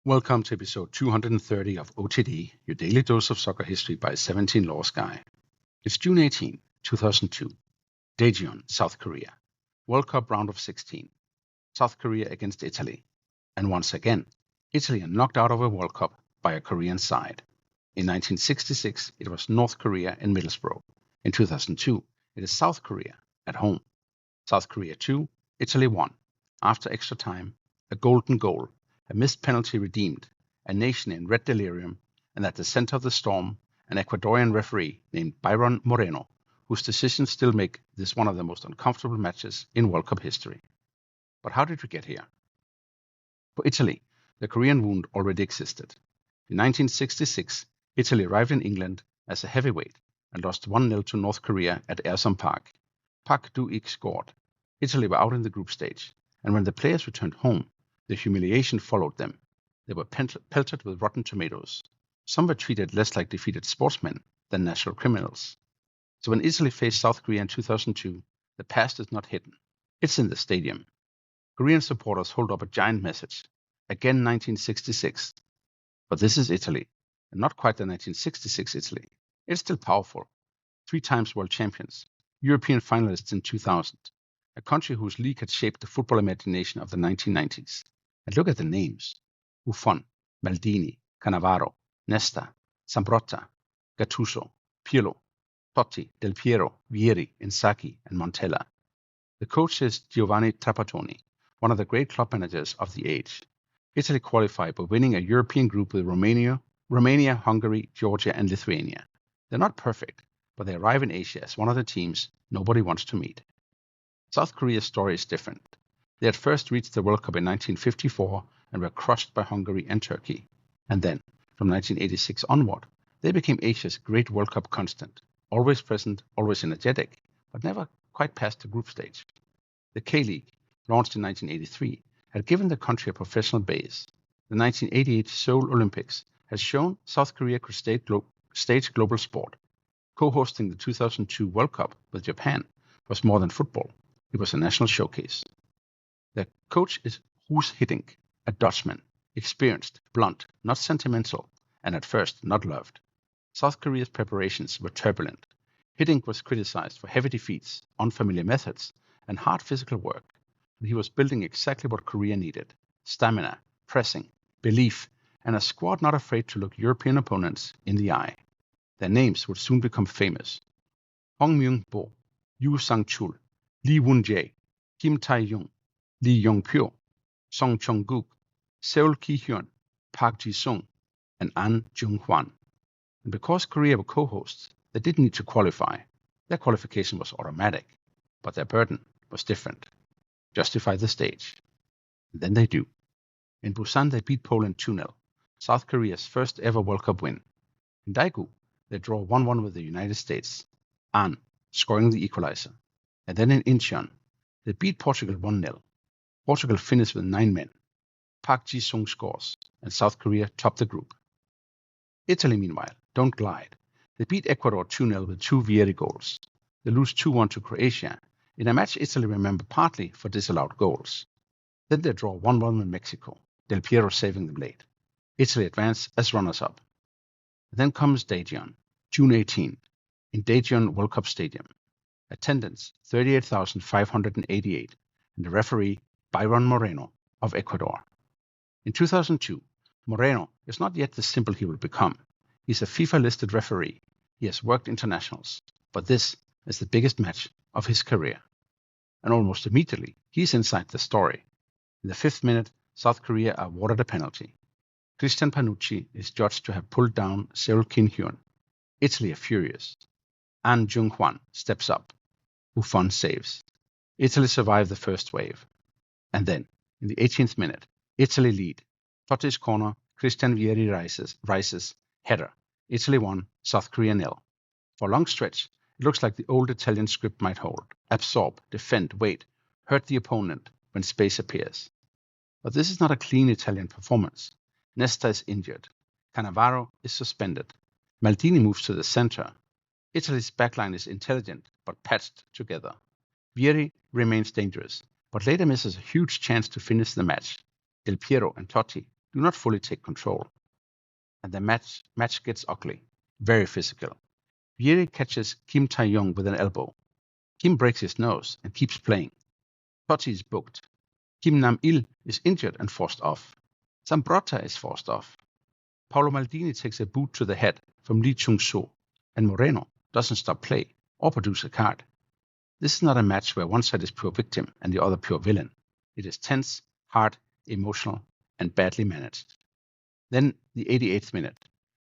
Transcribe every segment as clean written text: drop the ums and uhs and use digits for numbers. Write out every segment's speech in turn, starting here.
Welcome to episode 230 of OTD, your daily dose of soccer history by 17 Laws Guy. It's June 18, 2002. Daejeon, South Korea. World Cup round of 16. South Korea against Italy. And once again, Italy are knocked out of a World Cup by a Korean side. In 1966, it was North Korea in Middlesbrough. In 2002, it is South Korea at home. South Korea 2, Italy 1. After extra time, a golden goal. A missed penalty redeemed, a nation in red delirium, and at the center of the storm, an Ecuadorian referee named Byron Moreno, whose decisions still make this one of the most uncomfortable matches in World Cup history. But how did we get here? For Italy, the Korean wound already existed. In 1966, Italy arrived in England as a heavyweight and lost 1-0 to North Korea at Ayers Park. Park Do-ik scored. Italy were out in the group stage, and when the players returned home, the humiliation followed them. They were pelted with rotten tomatoes. Some were treated less like defeated sportsmen than national criminals. So when Italy faced South Korea in 2002, the past is not hidden. It's in the stadium. Korean supporters hold up a giant message. Again 1966. But this is Italy, and not quite the 1966 Italy. It's still powerful. 3 times world champions, European finalists in 2000, a country whose league had shaped the football imagination of the 1990s. And look at the names. Buffon, Maldini, Cannavaro, Nesta, Zambrotta, Gattuso, Pirlo, Totti, Del Piero, Vieri, Inzaghi, and Montella. The coach is Giovanni Trapattoni, one of the great club managers of the age. Italy qualified by winning a European group with Romania, Hungary, Georgia, and Lithuania. They're not perfect, but they arrive in Asia as one of the teams nobody wants to meet. South Korea's story is different. They had first reached the World Cup in 1954 and were crushed by Hungary and Turkey. And then, from 1986 onward, they became Asia's great World Cup constant, always present, always energetic, but never quite past the group stage. The K-League, launched in 1983, had given the country a professional base. The 1988 Seoul Olympics has shown South Korea could stage global sport. Co-hosting the 2002 World Cup with Japan was more than football. It was a national showcase. The coach is Guus Hiddink, a Dutchman, experienced, blunt, not sentimental, and at first not loved. South Korea's preparations were turbulent. Hiddink was criticized for heavy defeats, unfamiliar methods, and hard physical work. But he was building exactly what Korea needed: stamina, pressing, belief, and a squad not afraid to look European opponents in the eye. Their names would soon become famous: Hong Myung-bo, Yoo Sang-chul, Lee Woon-jae, Kim Tae-young, Lee Yong-pyo, Song Chong-guk, Seol Ki-hyun, Park Ji-sung, and Ahn Jung-hwan. And because Korea were co-hosts, they didn't need to qualify. Their qualification was automatic, but their burden was different. Justify the stage. And then they do. In Busan, they beat Poland 2-0, South Korea's first ever World Cup win. In Daegu, they draw 1-1 with the United States, Ahn scoring the equalizer. And then in Incheon, they beat Portugal 1-0. Portugal finished with 9 men. Park Ji-sung scores, and South Korea topped the group. Italy, meanwhile, don't glide. They beat Ecuador 2-0 with 2 Vieri goals. They lose 2-1 to Croatia, in a match Italy remember partly for disallowed goals. Then they draw 1-1 with Mexico, Del Piero saving them late. Italy advance as runners-up. Then comes Daejeon, June 18, in Daejeon World Cup Stadium. Attendance 38,588, and the referee Byron Moreno of Ecuador. In 2002, Moreno is not yet the simple he will become. He's a FIFA-listed referee. He has worked internationals, but this is the biggest match of his career. And almost immediately, he's inside the story. In the 5th minute, South Korea are awarded a penalty. Christian Panucci is judged to have pulled down Seol Ki-hyun. Italy are furious. Ahn Jung-hwan steps up. Buffon saves. Italy survive the first wave. And then, in the 18th minute, Italy lead. Totti's corner, Christian Vieri rises, header. Italy 1, South Korea 0. For a long stretch, it looks like the old Italian script might hold. Absorb, defend, wait, hurt the opponent when space appears. But this is not a clean Italian performance. Nesta is injured. Cannavaro is suspended. Maldini moves to the center. Italy's backline is intelligent but patched together. Vieri remains dangerous, but later misses a huge chance to finish the match. Del Piero and Totti do not fully take control. And the match gets ugly, very physical. Vieri catches Kim Tae-yong with an elbow. Kim breaks his nose and keeps playing. Totti is booked. Kim Nam-il is injured and forced off. Zambrotta is forced off. Paolo Maldini takes a boot to the head from Lee Chung-soo, and Moreno doesn't stop play or produce a card. This is not a match where one side is pure victim and the other pure villain. It is tense, hard, emotional, and badly managed. Then, the 88th minute.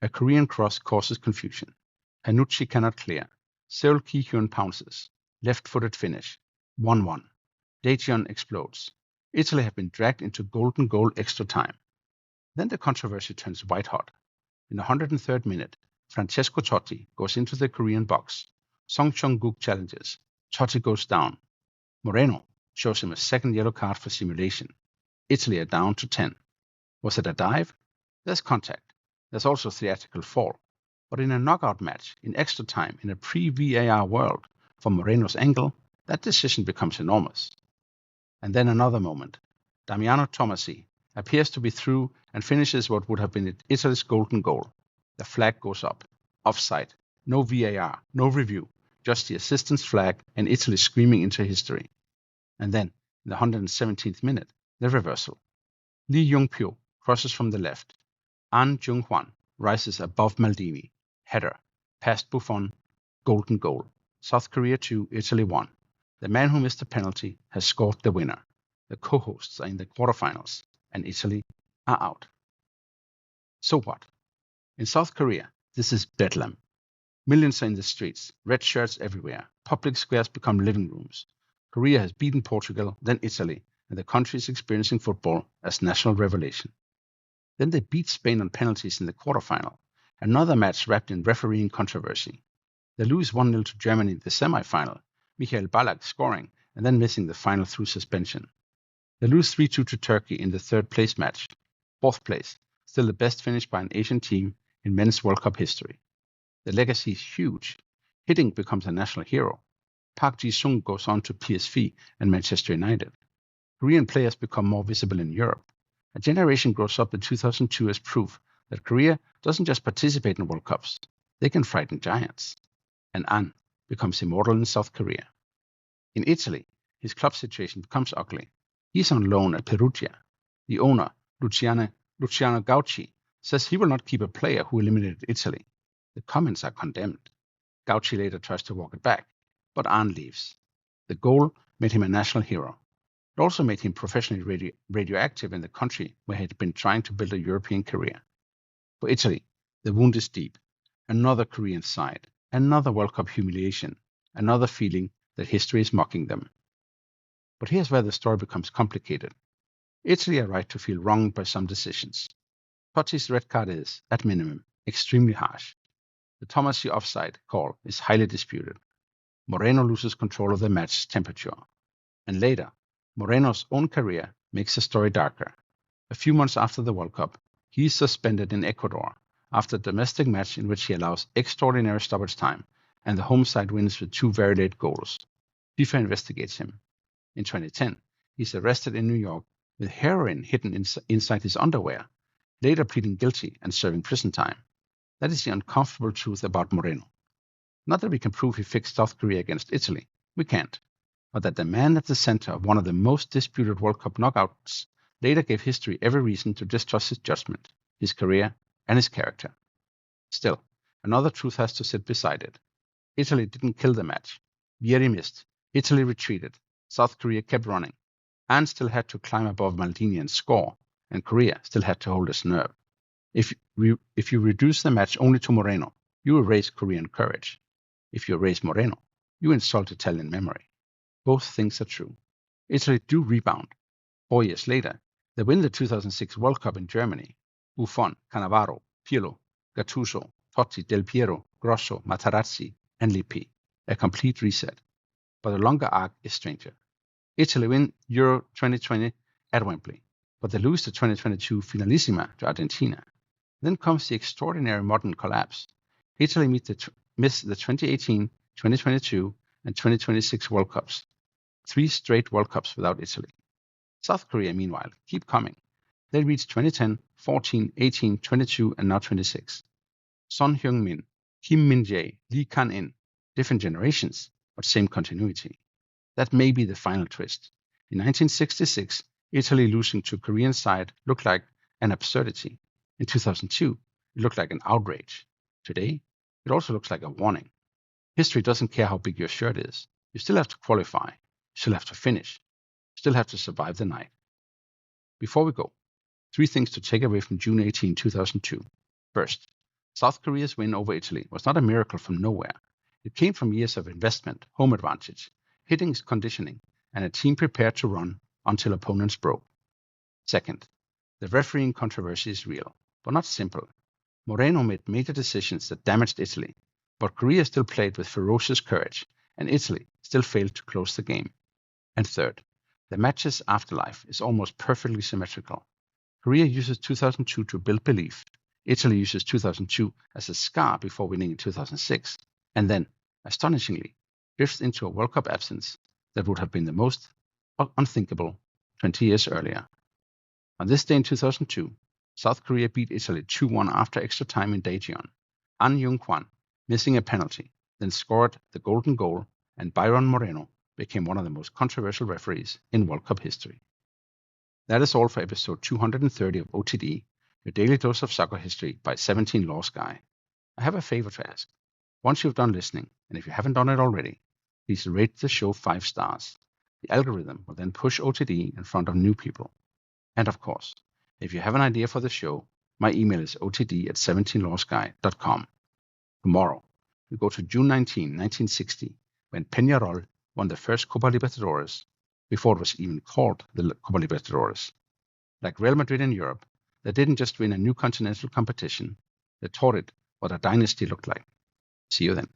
A Korean cross causes confusion. Hanucci cannot clear. Seol Ki-hyun pounces. Left-footed finish. 1-1. Daejeon explodes. Italy have been dragged into golden goal extra time. Then the controversy turns white hot. In the 103rd minute, Francesco Totti goes into the Korean box. Song Chung-guk challenges. Totti goes down. Moreno shows him a second yellow card for simulation. Italy are down to 10. Was it a dive? There's contact. There's also theatrical fall. But in a knockout match, in extra time, in a pre-VAR world, from Moreno's angle, that decision becomes enormous. And then another moment. Damiano Tommasi appears to be through and finishes what would have been Italy's golden goal. The flag goes up. Offside. No VAR. No review. Just the assistant's flag and Italy screaming into history. And then, in the 117th minute, the reversal. Lee Jung-pyo crosses from the left. Ahn Jung-hwan rises above Maldini. Header. Past Buffon. Golden goal. South Korea 2, Italy 1. The man who missed the penalty has scored the winner. The co-hosts are in the quarterfinals, and Italy are out. So what? In South Korea, this is bedlam. Millions are in the streets, red shirts everywhere. Public squares become living rooms. Korea has beaten Portugal, then Italy, and the country is experiencing football as national revelation. Then they beat Spain on penalties in the quarterfinal, another match wrapped in refereeing controversy. They lose 1-0 to Germany in the semi-final, Michael Ballack scoring and then missing the final through suspension. They lose 3-2 to Turkey in the third place match. Fourth place, still the best finish by an Asian team in men's World Cup history. The legacy is huge. Hiddink becomes a national hero. Park Ji-sung goes on to PSV and Manchester United. Korean players become more visible in Europe. A generation grows up in 2002 as proof that Korea doesn't just participate in World Cups, they can frighten giants. And Ahn becomes immortal in South Korea. In Italy, his club situation becomes ugly. He's on loan at Perugia. The owner, Luciano Gauci, says he will not keep a player who eliminated Italy. The comments are condemned. Gauci later tries to walk it back, but Ahn leaves. The goal made him a national hero. It also made him professionally radioactive in the country where he had been trying to build a European career. For Italy, the wound is deep. Another Korean side, another World Cup humiliation, another feeling that history is mocking them. But here's where the story becomes complicated. Italy are right to feel wronged by some decisions. Totti's red card is, at minimum, extremely harsh. The Tommasi offside call is highly disputed. Moreno loses control of the match's temperature. And later, Moreno's own career makes the story darker. A few months after the World Cup, he is suspended in Ecuador after a domestic match in which he allows extraordinary stoppage time and the home side wins with 2 very late goals. FIFA investigates him. In 2010, he's arrested in New York with heroin hidden inside his underwear, later pleading guilty and serving prison time. That is the uncomfortable truth about Moreno. Not that we can prove he fixed South Korea against Italy. We can't. But that the man at the center of one of the most disputed World Cup knockouts later gave history every reason to distrust his judgment, his career, and his character. Still, another truth has to sit beside it. Italy didn't kill the match. Vieri missed. Italy retreated. South Korea kept running. Ahn still had to climb above Maldini and score, and Korea still had to hold its nerve. If you reduce the match only to Moreno, you erase Korean courage. If you erase Moreno, you insult Italian memory. Both things are true. Italy do rebound. 4 years later, they win the 2006 World Cup in Germany. Buffon, Cannavaro, Pirlo, Gattuso, Totti, Del Piero, Grosso, Materazzi, and Lippi. A complete reset. But the longer arc is stranger. Italy win Euro 2020 at Wembley, but they lose the 2022 Finalissima to Argentina. Then comes the extraordinary modern collapse. Italy miss the 2018, 2022, and 2026 World Cups. 3 straight World Cups without Italy. South Korea, meanwhile, keep coming. They reach 2010 14, 18, 22, and now 26. Son Heung-min, Kim Min-jae, Lee Kan-in. Different generations, but same continuity. That may be the final twist. In 1966, Italy losing to Korean side looked like an absurdity. In 2002, it looked like an outrage. Today, it also looks like a warning. History doesn't care how big your shirt is. You still have to qualify. You still have to finish. You still have to survive the night. Before we go, 3 things to take away from June 18, 2002. First, South Korea's win over Italy was not a miracle from nowhere. It came from years of investment, home advantage, Hiddink's conditioning, and a team prepared to run until opponents broke. Second, the refereeing controversy is real, but not simple. Moreno made major decisions that damaged Italy, but Korea still played with ferocious courage, and Italy still failed to close the game. And third, the match's afterlife is almost perfectly symmetrical. Korea uses 2002 to build belief. Italy uses 2002 as a scar before winning in 2006, and then, astonishingly, drifts into a World Cup absence that would have been the most unthinkable 20 years earlier. On this day in 2002, South Korea beat Italy 2-1 after extra time in Daejeon. Ahn Jung-hwan, missing a penalty, then scored the golden goal, and Byron Moreno became one of the most controversial referees in World Cup history. That is all for episode 230 of OTD, your daily dose of soccer history by 17 Lost Guy. I have a favor to ask. Once you've done listening, and if you haven't done it already, please rate the show 5 stars. The algorithm will then push OTD in front of new people. And of course, if you have an idea for the show, my email is otd@17lostguy.com. Tomorrow, we go to June 19, 1960, when Peñarol won the first Copa Libertadores, before it was even called the Copa Libertadores. Like Real Madrid in Europe, they didn't just win a new continental competition, they taught it what a dynasty looked like. See you then.